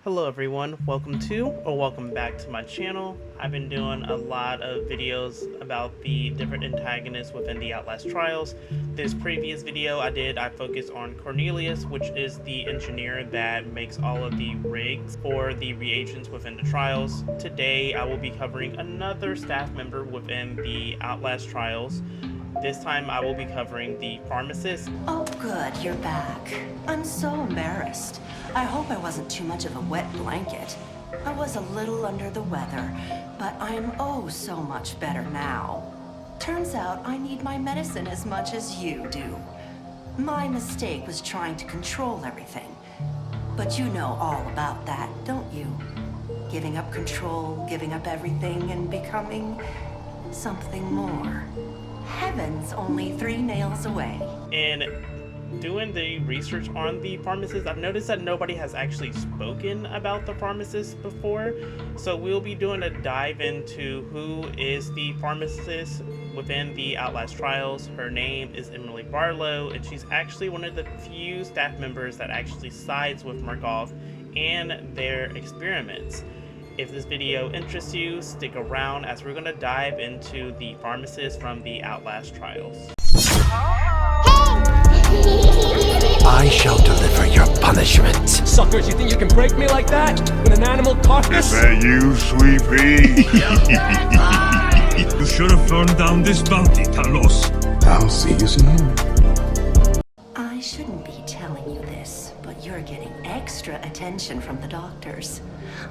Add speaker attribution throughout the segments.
Speaker 1: Hello everyone, welcome back to my channel. I've been doing a lot of videos about the different antagonists within the Outlast trials. This previous video I focused on Cornelius, which is the engineer that makes all of the rigs for the reagents within the trials. Today I will be covering another staff member within the Outlast trials. This time I will be covering the Pharmacist.
Speaker 2: Oh good, you're back. I'm so embarrassed. I hope I wasn't too much of a wet blanket. I was a little under the weather, but I'm oh so much better now. Turns out I need my medicine as much as you do. My mistake was trying to control everything. But you know all about that, don't you? Giving up control, giving up everything, and becoming something more. Heaven's only 3 nails away.
Speaker 1: And doing the research on the Pharmacist, I've noticed that nobody has actually spoken about the Pharmacist before. So we'll be doing a dive into who is the Pharmacist within the Outlast trials. Her name is Barlow, and she's actually one of the few staff members that actually sides with Murkoff and their experiments. If this video interests you, stick around as we're going to dive into the Pharmacist from the Outlast trials.
Speaker 3: I shall deliver your punishment.
Speaker 4: Suckers, you think you can break me like that? With an animal carcass?
Speaker 5: Is that you, Sweet Pea?
Speaker 6: You should have turned down this bounty, Carlos.
Speaker 3: I'll see you soon.
Speaker 2: I shouldn't be telling you this, but you're getting extra attention from the doctors.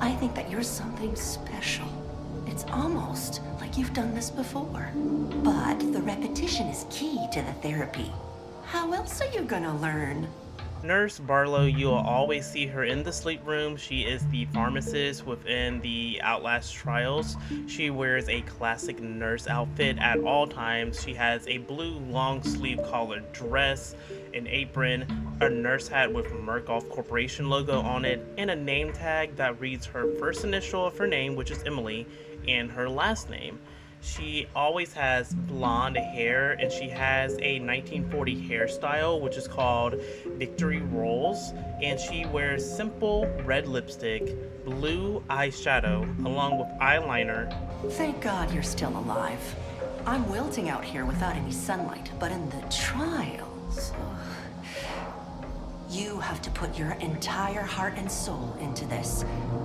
Speaker 2: I think that you're something special. It's almost like you've done this before. But the repetition is key to the therapy. How else are you gonna learn?
Speaker 1: Nurse Barlow, you'll always see her in the sleep room. She is the pharmacist within the Outlast trials. She wears a classic nurse outfit at all times. She has a blue long sleeve collared dress, an apron, a nurse hat with Murkoff Corporation logo on it, and a name tag that reads her first initial of her name, which is Emily, and her last name. She always has blonde hair, and she has a 1940 hairstyle which is called Victory Rolls, and she wears simple red lipstick, blue eyeshadow along with eyeliner.
Speaker 2: Thank God you're still alive. I'm wilting out here without any sunlight, but in the trials, you have to put your entire heart and soul into this.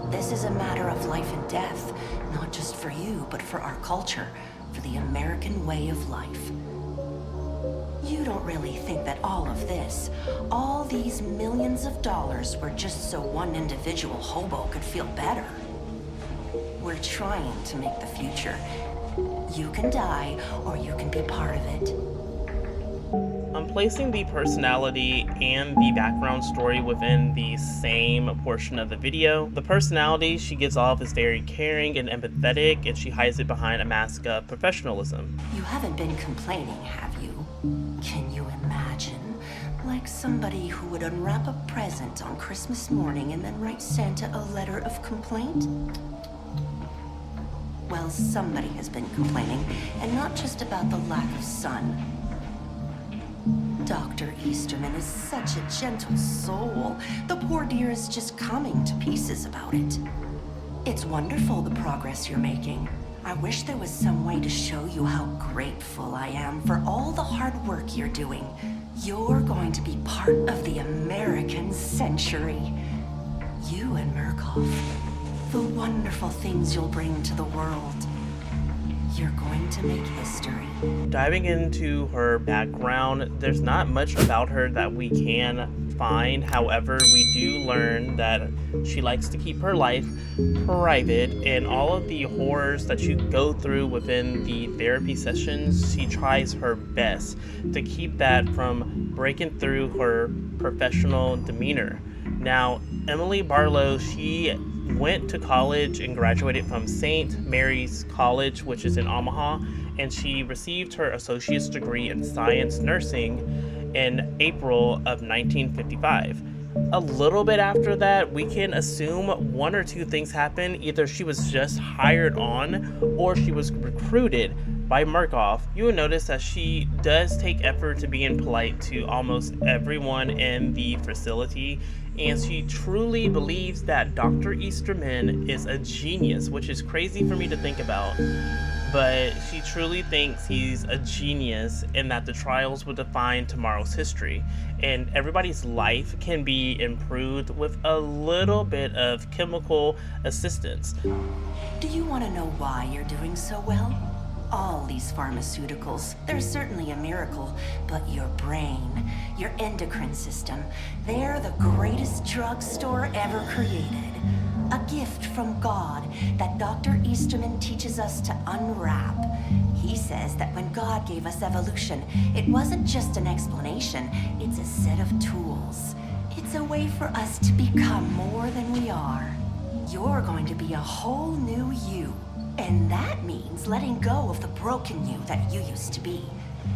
Speaker 2: This is a matter of life and death, not just for you, but for our culture, for the American way of life. You don't really think that all of this, all these millions of dollars were just so one individual hobo could feel better. We're trying to make the future. You can die, or you can be part of it.
Speaker 1: I'm placing the personality and the background story within the same portion of the video. The personality she gives off is very caring and empathetic, and she hides it behind a mask of professionalism.
Speaker 2: You haven't been complaining, have you? Can you imagine? Like somebody who would unwrap a present on Christmas morning and then write Santa a letter of complaint? Well, somebody has been complaining, and not just about the lack of sun. Dr. Easterman is such a gentle soul. The poor dear is just coming to pieces about it. It's wonderful, the progress you're making. I wish there was some way to show you how grateful I am for all the hard work you're doing. You're going to be part of the American century. You and Murkoff. The wonderful things you'll bring to the world. You're going to make history.
Speaker 1: Diving into her background, there's not much about her that we can find. However, we do learn that she likes to keep her life private, and all of the horrors that you go through within the therapy sessions, she tries her best to keep that from breaking through her professional demeanor. Now, Emily Barlow, she went to college and graduated from St. Mary's College, which is in Omaha, and she received her associate's degree in science nursing in April of 1955. A little bit after that, we can assume one or two things happened. Either she was just hired on, or she was recruited by Murkoff, you will notice that she does take effort to being polite to almost everyone in the facility, and she truly believes that Dr. Easterman is a genius, which is crazy for me to think about. But she truly thinks he's a genius and that the trials will define tomorrow's history, and everybody's life can be improved with a little bit of chemical assistance.
Speaker 2: Do you want to know why you're doing so well? All these pharmaceuticals, they're certainly a miracle, but your brain, your endocrine system, they're the greatest drugstore ever created. A gift from God that Dr. Easterman teaches us to unwrap. He says that when God gave us evolution, it wasn't just an explanation, it's a set of tools. It's a way for us to become more than we are. You're going to be a whole new you, and that means letting go of the broken you that you used to be.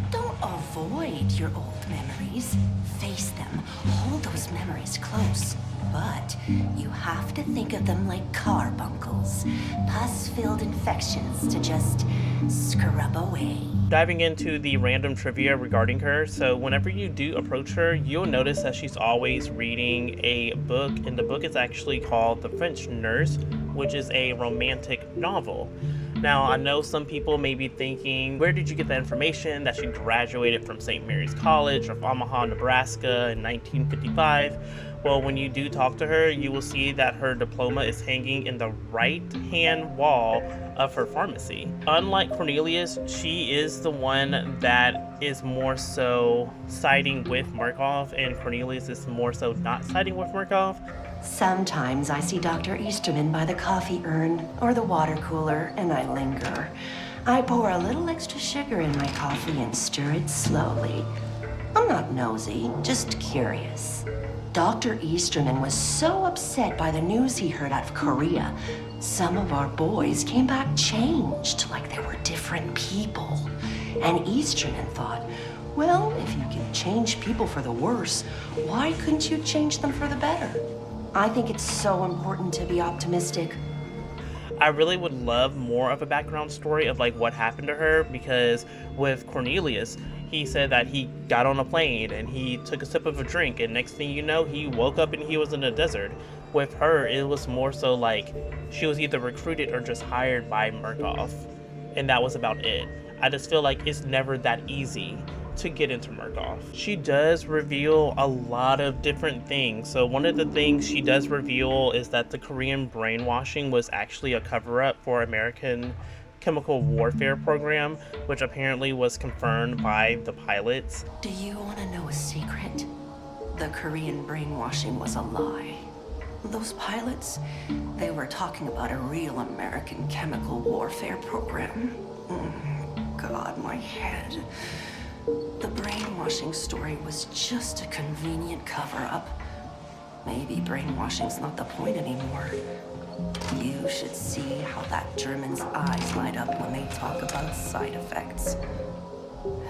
Speaker 2: Don't avoid your old memories. Face them. Hold those memories close. But you have to think of them like carbuncles, pus-filled infections to just scrub away.
Speaker 1: Diving into the random trivia regarding her, so whenever you do approach her, you'll notice that she's always reading a book, and the book is actually called The French Nurse, which is a romantic novel. Now, I know some people may be thinking, where did you get that information that she graduated from St. Mary's College of Omaha, Nebraska in 1955? Well, when you do talk to her, you will see that her diploma is hanging in the right-hand wall of her pharmacy. Unlike Cornelius, she is the one that is more so siding with Murkoff, and Cornelius is more so not siding with Murkoff.
Speaker 2: Sometimes I see Dr. Easterman by the coffee urn or the water cooler, and I linger. I pour a little extra sugar in my coffee and stir it slowly. I'm not nosy, just curious. Dr. Easterman was so upset by the news he heard out of Korea. Some of our boys came back changed, like they were different people. And Easterman thought, well, if you can change people for the worse, why couldn't you change them for the better? I think it's so important to be optimistic.
Speaker 1: I really would love more of a background story of like what happened to her, because with Cornelius, he said that he got on a plane and he took a sip of a drink, and next thing you know, he woke up and he was in a desert. With her, it was more so like she was either recruited or just hired by Murkoff, and that was about it. I just feel like it's never that easy to get into Murkoff. She does reveal a lot of different things. So one of the things she does reveal is that the Korean brainwashing was actually a cover-up for American chemical warfare program, which apparently was confirmed by the pilots.
Speaker 2: Do you want to know a secret? The Korean brainwashing was a lie. Those pilots, they were talking about a real American chemical warfare program. God, my head. The brainwashing story was just a convenient cover-up. Maybe brainwashing's not the point anymore. You should see how that German's eyes light up when they talk about side effects.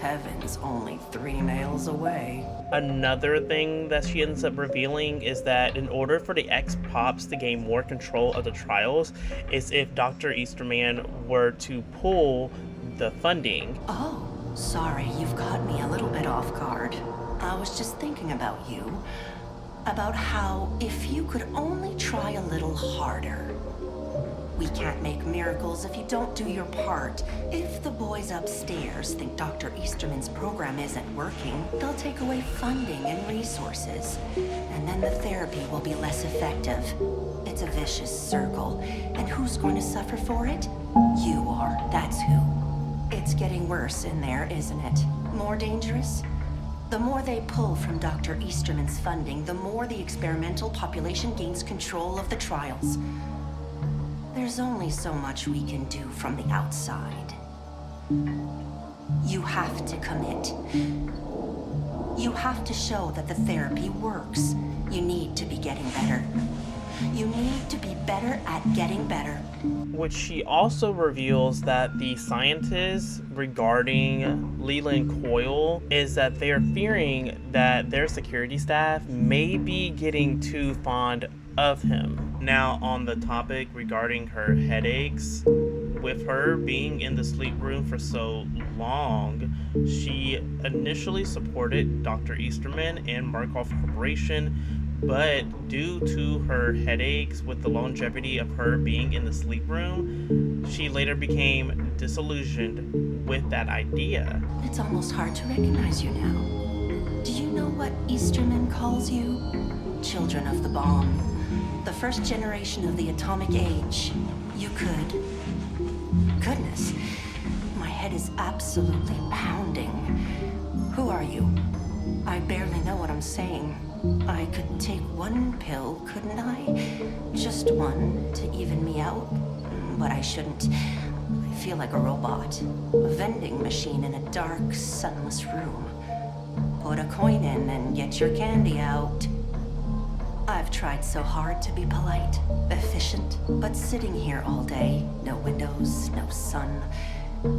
Speaker 2: Heaven's only 3 nails away.
Speaker 1: Another thing that she ends up revealing is that in order for the ex-pops to gain more control of the trials, is if Dr. Easterman were to pull the funding.
Speaker 2: Oh, sorry, you've caught me a little bit off guard. I was just thinking about you. About how if you could only try a little harder. We can't make miracles if you don't do your part. If the boys upstairs think Dr. Easterman's program isn't working, they'll take away funding and resources. And then the therapy will be less effective. It's a vicious circle. And who's going to suffer for it? You are, that's who. It's getting worse in there, isn't it? More dangerous? The more they pull from Dr. Easterman's funding, the more the experimental population gains control of the trials. There's only so much we can do from the outside. You have to commit. You have to show that the therapy works. You need to be getting better. You need to be better at getting better.
Speaker 1: Which she also reveals that the scientists regarding Leland Coyle is that they're fearing that their security staff may be getting too fond of him. Now, on the topic regarding her headaches, with her being in the sleep room for so long, she initially supported Dr. Easterman and Markov Corporation, but due to her headaches with the longevity of her being in the sleep room, she later became disillusioned with that idea.
Speaker 2: It's almost hard to recognize you now. Do you know what Easterman calls you? Children of the bomb. The first generation of the atomic age. You could. Goodness, my head is absolutely pounding. Who are you? I barely know what I'm saying. I could take one pill, couldn't I? Just one to even me out. But I shouldn't. I feel like a robot. A vending machine in a dark, sunless room. Put a coin in and get your candy out. I've tried so hard to be polite, efficient, but sitting here all day, no windows, no sun.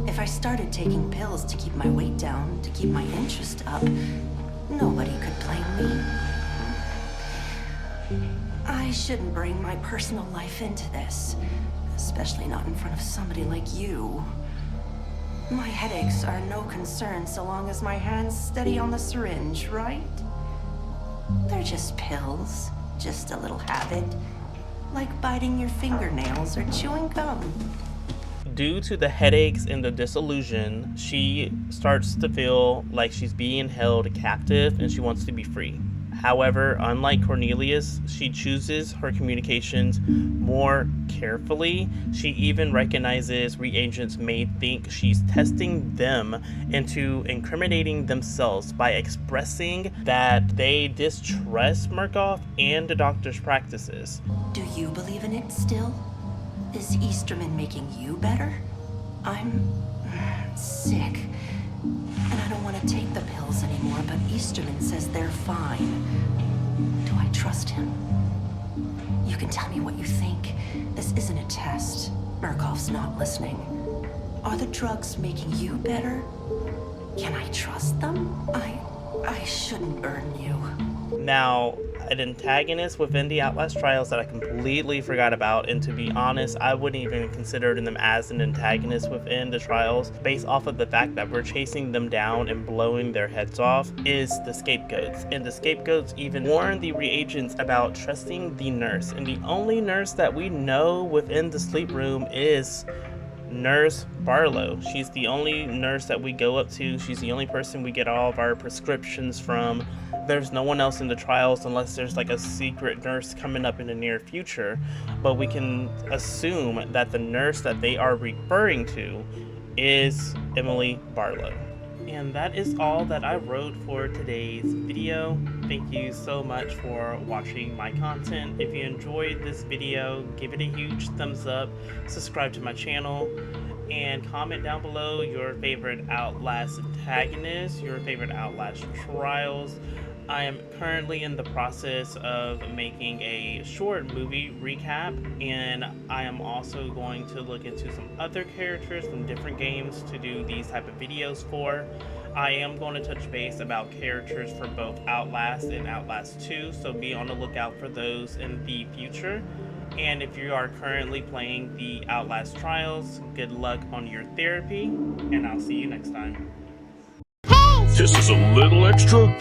Speaker 2: If I started taking pills to keep my weight down, to keep my interest up, nobody could blame me. I shouldn't bring my personal life into this, especially not in front of somebody like you. My headaches are no concern so long as my hand's steady on the syringe, right? They're just pills, just a little habit, like biting your fingernails or chewing gum.
Speaker 1: Due to the headaches and the disillusion, she starts to feel like she's being held captive and she wants to be free. However, unlike Cornelius, she chooses her communications more carefully. She even recognizes reagents may think she's testing them into incriminating themselves by expressing that they distrust Markov and the doctor's practices.
Speaker 2: Do you believe in it still? Is Easterman making you better? I'm sick. And I don't want to take the pills anymore, but Easterman says they're fine. Do I trust him? You can tell me what you think. This isn't a test. Murkoff's not listening. Are the drugs making you better? Can I trust them? I shouldn't burn you.
Speaker 1: Now, an antagonist within the Outlast trials that I completely forgot about, and to be honest, I wouldn't even consider them as an antagonist within the trials, based off of the fact that we're chasing them down and blowing their heads off, is the scapegoats. And the scapegoats even warn the reagents about trusting the nurse. And the only nurse that we know within the sleep room is Nurse Barlow. She's the only nurse that we go up to. She's the only person we get all of our prescriptions from. There's no one else in the trials unless there's like a secret nurse coming up in the near future. But we can assume that the nurse that they are referring to is Emily Barlow. And that is all that I wrote for today's video. Thank you so much for watching my content. If you enjoyed this video, give it a huge thumbs up, subscribe to my channel, and comment down below your favorite Outlast antagonist, your favorite Outlast trials. I am currently in the process of making a short movie recap, and I am also going to look into some other characters from different games to do these type of videos for. I am going to touch base about characters for both Outlast and Outlast 2, so be on the lookout for those in the future. And if you are currently playing the Outlast trials, good luck on your therapy, and I'll see you next time.
Speaker 6: This is a little extra.